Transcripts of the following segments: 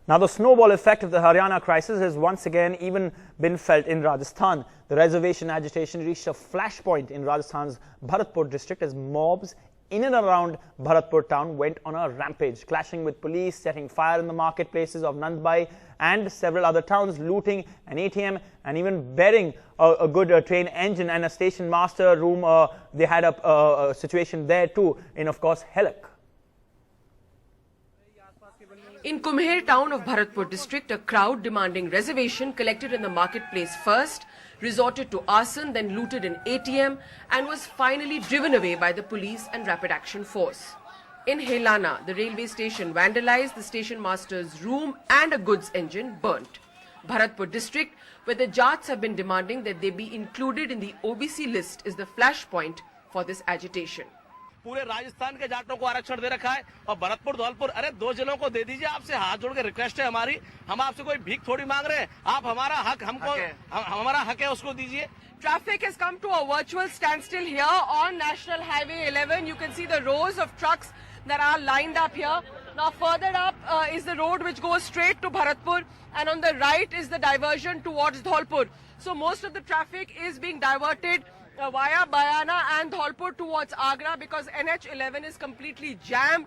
Now, the snowball effect of the Haryana crisis has once again even been felt in Rajasthan. The reservation agitation reached a flashpoint in Rajasthan's Bharatpur district as mobs in and around Bharatpur town went on a rampage, clashing with police, setting fire in the marketplaces of Nandbai and several other towns, looting an ATM and even burying a good train engine and a station master room. They had a situation there too in, of course, Helak. In Kumher town of Bharatpur district, a crowd demanding reservation collected in the marketplace first, resorted to arson, then looted an ATM and was finally driven away by the police and rapid action force. In Helana, the railway station vandalized, the station master's room and a goods engine burnt. Bharatpur district, where the Jats have been demanding that they be included in the OBC list, is the flashpoint for this agitation. पूरे राजस्थान के जाटों को आरक्षण दे रखा है और भरतपुर धौलपुर अरे दो जिलों को दे दीजिए। आपसे हाथ जोड़ के रिक्वेस्ट है हमारी, हम आपसे कोई भीख थोड़ी मांग रहे हैं, आप हमारा हक हमारा हक है उसको दीजिए। Traffic has come to a virtual standstill here on National Highway 11. You can see the rows of trucks that are lined up here. Now further up is the road which goes straight to Bharatpur, and on the right is the diversion towards Dholpur. So most of the traffic is being diverted via Bayana and Dholpur towards Agra because NH11 is completely jammed.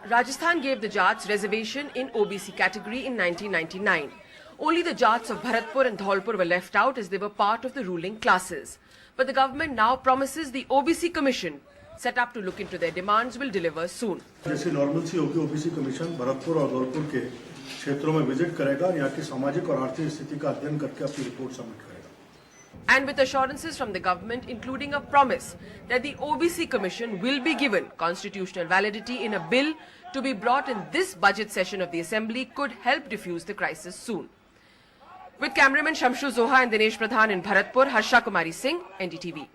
Rajasthan gave the Jats reservation in OBC category in 1999. Only the Jats of Bharatpur and Dholpur were left out as they were part of the ruling classes. But the government now promises the OBC Commission, set up to look into their demands, will deliver soon. जैसे normal सी होगी OBC commission Bharatpur और धौलपुर के क्षेत्रों में visit करेगा और यहाँ की सामाजिक और आर्थिक स्थिति का अध्ययन करके अपनी रिपोर्ट सबमिट करेगा। And with assurances from the government, including a promise that the OBC Commission will be given constitutional validity in a bill to be brought in this budget session of the Assembly, could help diffuse the crisis soon. With cameraman Shamshu Zoha and Dinesh Pradhan in Bharatpur, Harsha Kumari Singh, NDTV.